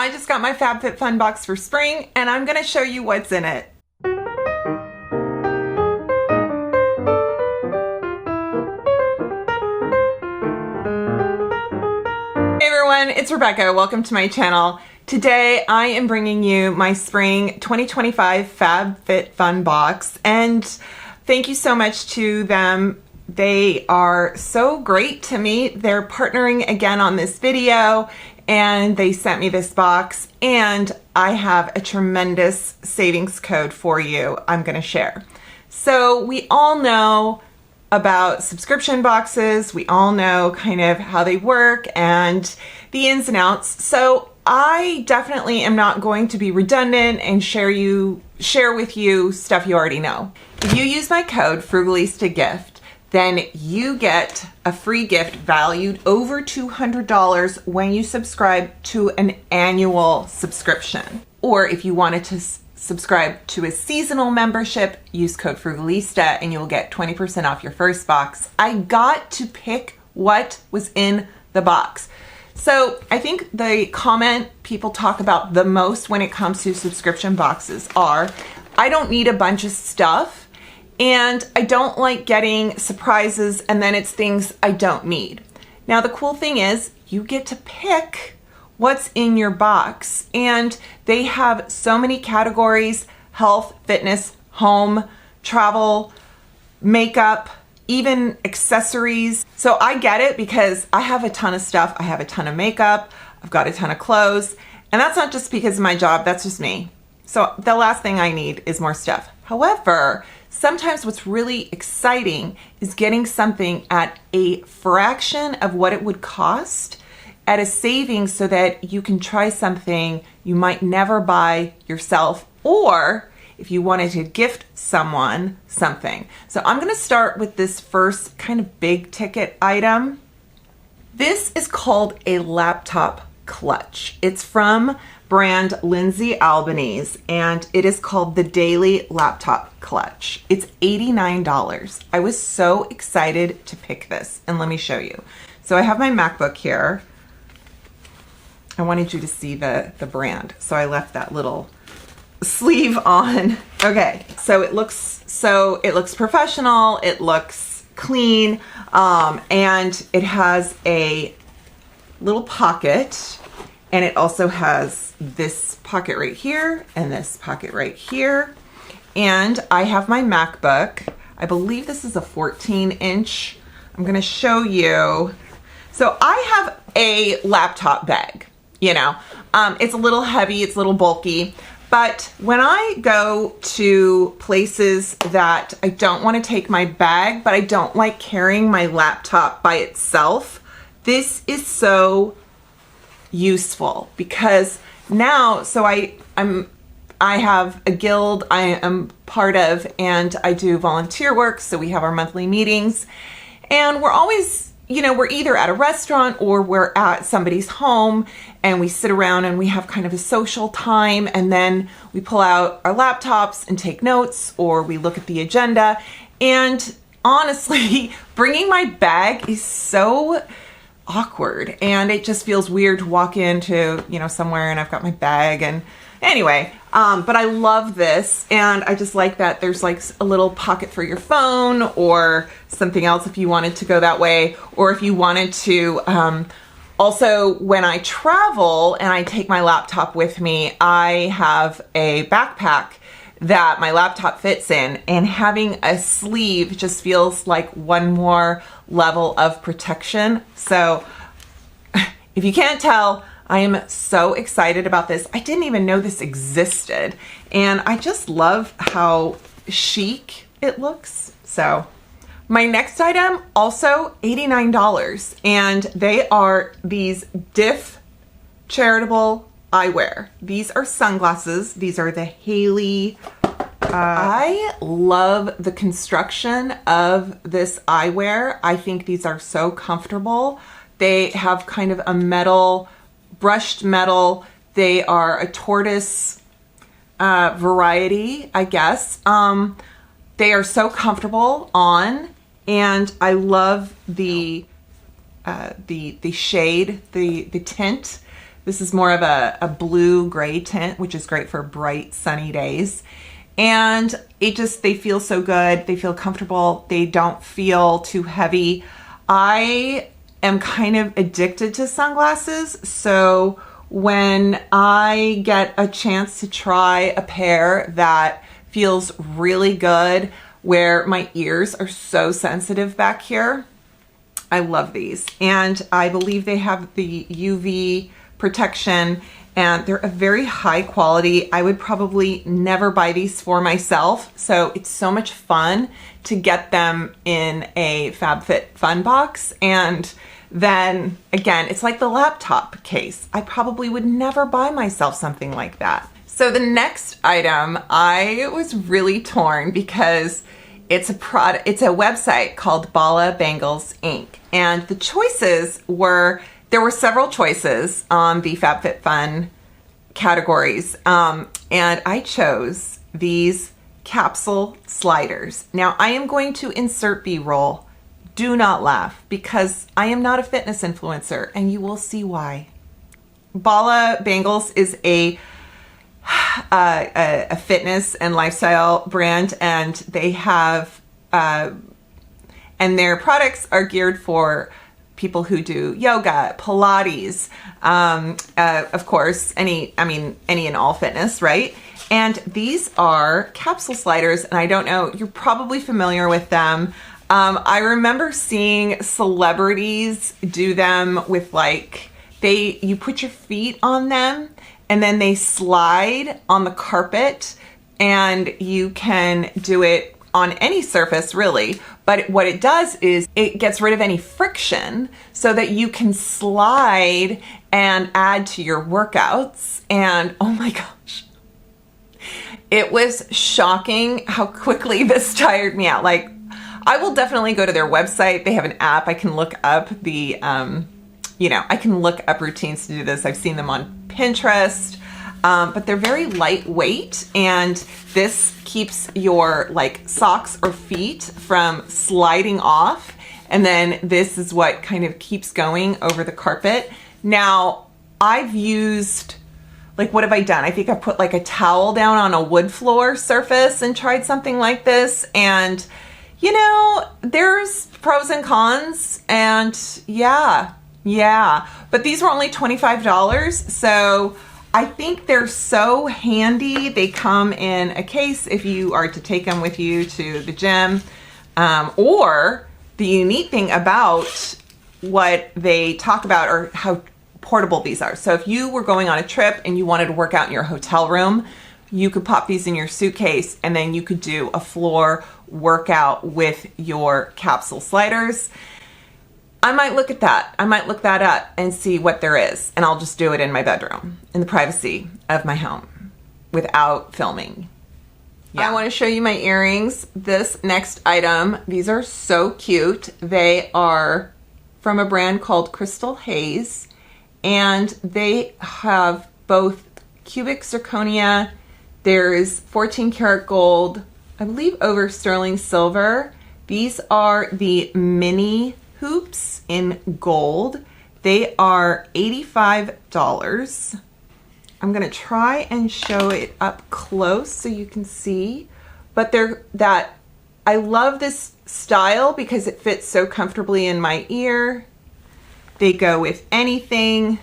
I just got my FABFITFUN box for spring, and I'm gonna show you what's in it. Hey everyone, it's Rebecca. Welcome to my channel. Today I am bringing you my spring 2025 FABFITFUN box, and thank you so much to them. They are so great to me. They're partnering again on this video, and they sent me this box, and I have a tremendous savings code for you I'm gonna share. So we all know about subscription boxes. We all know kind of how they work and the ins and outs. So I definitely am not going to be redundant and share with you stuff you already know. If you use my code Frugalista gift, then you get a free gift valued over $200 when you subscribe to an annual subscription. Or if you wanted to subscribe to a seasonal membership, use code Frugalista and you'll get 20% off your first box. I got to pick what was in the box. So I think the comment people talk about the most when it comes to subscription boxes are, I don't need a bunch of stuff, and I don't like getting surprises and then it's things I don't need. Now the cool thing is you get to pick what's in your box, and they have so many categories: health, fitness, home, travel, makeup, even accessories. So I get it because I have a ton of stuff. I have a ton of makeup, I've got a ton of clothes, and that's not just because of my job, that's just me. So the last thing I need is more stuff. However, sometimes what's really exciting is getting something at a fraction of what it would cost, at a savings, so that you can try something you might never buy yourself, or if you wanted to gift someone something. So I'm gonna start with this first kind of big ticket item. This is called a laptop clutch. It's from brand Lindsay Albanese, and it is called the Daily Laptop Clutch. It's $89. I was so excited to pick this, and let me show you. So I have my MacBook here. I wanted you to see the brand, so I left that little sleeve on. Okay, so it looks professional, it looks clean, and it has a little pocket, and it also has this pocket right here and this pocket right here. And I have my MacBook. I believe this is a 14-inch. I'm gonna show you. So I have a laptop bag, you know. It's a little heavy, it's a little bulky, but when I go to places that I don't want to take my bag, but I don't like carrying my laptop by itself, this is so useful, because now, so I have a guild I am part of, and I do volunteer work, so we have our monthly meetings, and we're always, you know, we're either at a restaurant or we're at somebody's home, and we sit around and we have kind of a social time, and then we pull out our laptops and take notes, or we look at the agenda. And honestly, bringing my bag is so awkward, and it just feels weird to walk into, you know, somewhere and I've got my bag. And anyway, but I love this, and I just like that there's like a little pocket for your phone or something else if you wanted to go that way, or if you wanted to. Also, when I travel and I take my laptop with me, I have a backpack that my laptop fits in, and having a sleeve just feels like one more level of protection. So if you can't tell, I am so excited about this. I didn't even know this existed, and I just love how chic it looks. So my next item, also $89, and they are these Diff charitable eyewear. These are sunglasses. These are the Haley. I love the construction of this eyewear. I think these are so comfortable. They have kind of a metal, brushed metal. They are a tortoise variety, I guess. They are so comfortable on, and I love the shade, the tint. This is more of a blue-gray tint, which is great for bright, sunny days. And they feel so good. They feel comfortable. They don't feel too heavy. I am kind of addicted to sunglasses, so when I get a chance to try a pair that feels really good, where my ears are so sensitive back here, I love these. And I believe they have the UV protection, and they're a very high quality. I would probably never buy these for myself, so it's so much fun to get them in a FABFITFUN box. And then again, it's like the laptop case. I probably would never buy myself something like that. So the next item, I was really torn because it's a website called Bala Bangles Inc. And the choices were, there were several choices on the FABFITFUN categories. And I chose these capsule sliders. Now I am going to insert B-roll. Do not laugh, because I am not a fitness influencer, and you will see why. Bala Bangles is a fitness and lifestyle brand, and they have and their products are geared for people who do yoga, Pilates, of course, any and all fitness, right? And these are capsule sliders, and I don't know, you're probably familiar with them. I remember seeing celebrities do them with, like, you put your feet on them and then they slide on the carpet, and you can do it on any surface really. But what it does is it gets rid of any friction so that you can slide and add to your workouts. And oh my gosh, it was shocking how quickly this tired me out. Like, I will definitely go to their website. They have an app. I can look up I can look up routines to do this. I've seen them on Pinterest, but they're very lightweight, and this keeps your like socks or feet from sliding off. And then this is what kind of keeps going over the carpet. Now, I've used, like, what have I done? I think I put like a towel down on a wood floor surface and tried something like this. And you know, there's pros and cons, and yeah. But these were only $25, so I think they're so handy. They come in a case if you are to take them with you to the gym. Or the unique thing about what they talk about are how portable these are. So if you were going on a trip and you wanted to work out in your hotel room, you could pop these in your suitcase, and then you could do a floor workout with your capsule sliders. I might look at that. I might look that up and see what there is, and I'll just do it in my bedroom, in the privacy of my home, without filming. Yeah. I want to show you my earrings. This next item, these are so cute. They are from a brand called Crystal Haze, and they have both cubic zirconia. There's 14 karat gold, I believe over sterling silver. These are the mini hoops in gold. They are $85. I'm gonna try and show it up close so you can see, but I love this style because it fits so comfortably in my ear. They go with anything.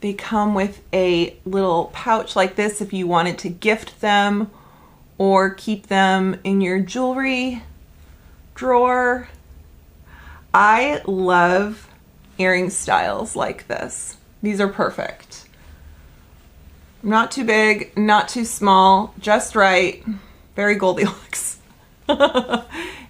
They come with a little pouch like this if you wanted to gift them or keep them in your jewelry drawer. I love earring styles like this. These are perfect. Not too big, not too small, just right. Very Goldilocks.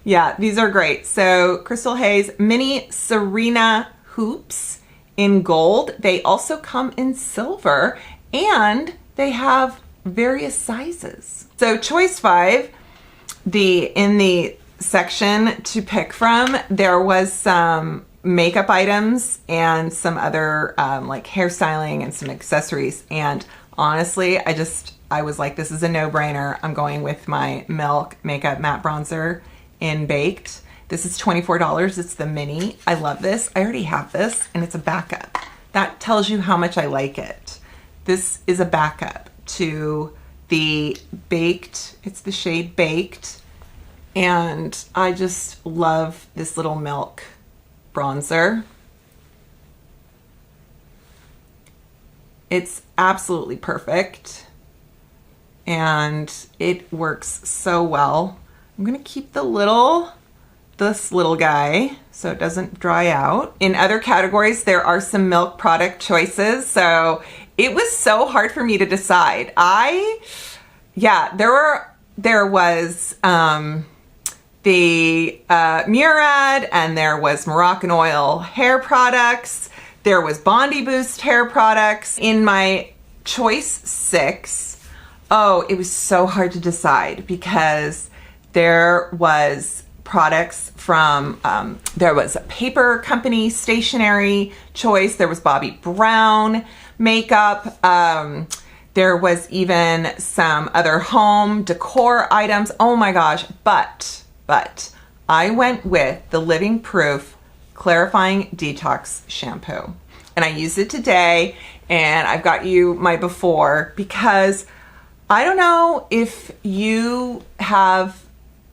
Yeah, these are great. So Crystal Haze Mini Serena hoops in gold. They also come in silver, and they have various sizes. So choice 5, in the section to pick from, there was some makeup items and some other like hairstyling and some accessories. And honestly, I was like, this is a no-brainer. I'm going with my Milk Makeup Matte Bronzer in Baked. This is $24. It's the mini. I love this. I already have this, and it's a backup. that tells you how much I like it. This is a backup to the Baked. It's the shade Baked. And I just love this little milk bronzer. It's absolutely perfect. And it works so well. I'm gonna keep this little guy so it doesn't dry out. In other categories, there are some milk product choices. So it was so hard for me to decide. There was the Murad, and there was Moroccan Oil hair products. There was Bondi Boost hair products. In my choice 6, it was so hard to decide because there was products from, there was a paper company stationery choice. There was Bobbi Brown makeup. There was even some other home decor items. Oh my gosh. But I went with the Living Proof Clarifying Detox Shampoo. And I used it today, and I've got you my before, because I don't know if you have,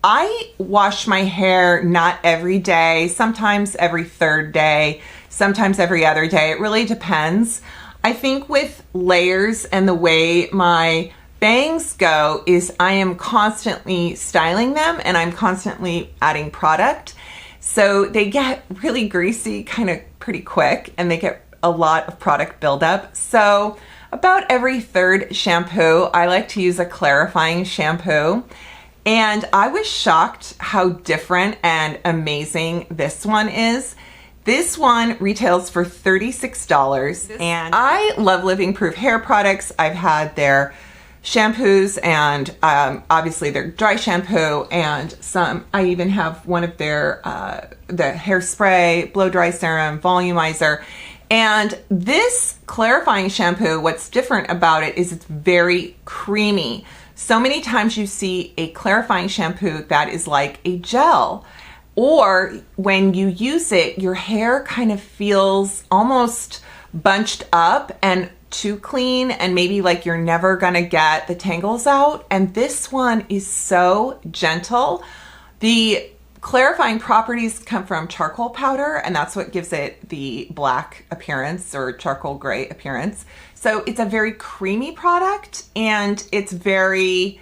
I wash my hair not every day, sometimes every third day, sometimes every other day. It really depends. I think with layers and the way my bangs go is I am constantly styling them and I'm constantly adding product. So they get really greasy kind of pretty quick, and they get a lot of product buildup. So about every third shampoo, I like to use a clarifying shampoo. And I was shocked how different and amazing this one is. This one retails for $36, and I love Living Proof hair products. I've had their shampoos and obviously their dry shampoo, and some, I even have one of their, the hairspray, blow dry serum, volumizer. And this clarifying shampoo, what's different about it is it's very creamy. So many times you see a clarifying shampoo that is like a gel, or when you use it, your hair kind of feels almost bunched up and too clean, and maybe like you're never gonna get the tangles out. And this one is so gentle. The clarifying properties come from charcoal powder, and that's what gives it the black appearance or charcoal gray appearance. So it's a very creamy product, and it's very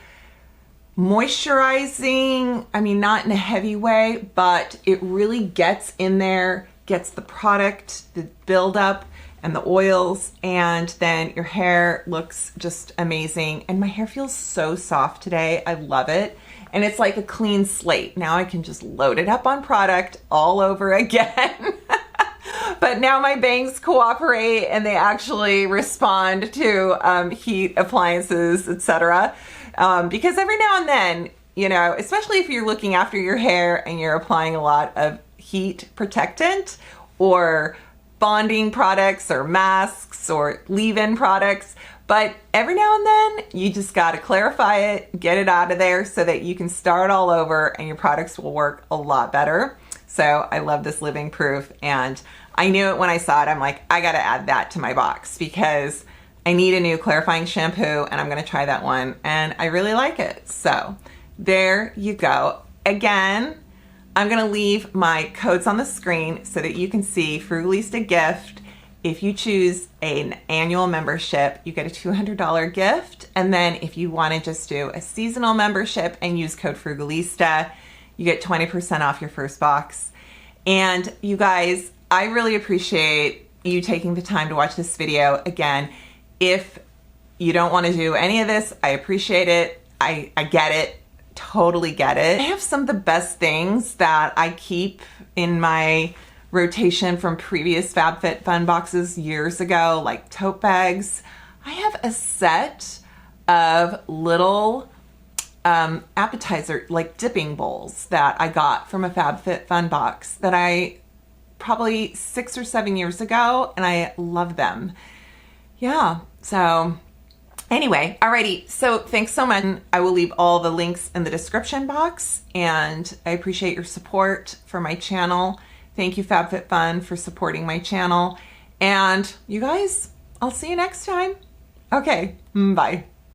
moisturizing. I mean, not in a heavy way, but it really gets in there, gets the product, the buildup and the oils, and then your hair looks just amazing. And my hair feels so soft today. I love it. And it's like a clean slate. Now I can just load it up on product all over again. But now my bangs cooperate and they actually respond to heat, appliances, etc. Because every now and then, you know, especially if you're looking after your hair and you're applying a lot of heat protectant or bonding products or masks or leave-in products, but every now and then you just got to clarify it, get it out of there so that you can start all over and your products will work a lot better. So I love this Living Proof, and I knew it when I saw it. I'm like, I got to add that to my box because I need a new clarifying shampoo, and I'm going to try that one, and I really like it. So there you go. Again, I'm going to leave my codes on the screen so that you can see Frugalista gift. If you choose an annual membership, you get a $200 gift. And then if you want to just do a seasonal membership and use code Frugalista, you get 20% off your first box. And you guys, I really appreciate you taking the time to watch this video. Again, if you don't want to do any of this, I appreciate it. I get it. Totally get it. I have some of the best things that I keep in my rotation from previous FabFitFun boxes years ago, like tote bags. I have a set of little appetizer, like dipping bowls that I got from a FabFitFun box that I probably 6 or 7 years ago, and I love them. Yeah, so anyway, alrighty, so thanks so much. I will leave all the links in the description box, and I appreciate your support for my channel. Thank you, FabFitFun, for supporting my channel. And you guys, I'll see you next time. Okay, bye.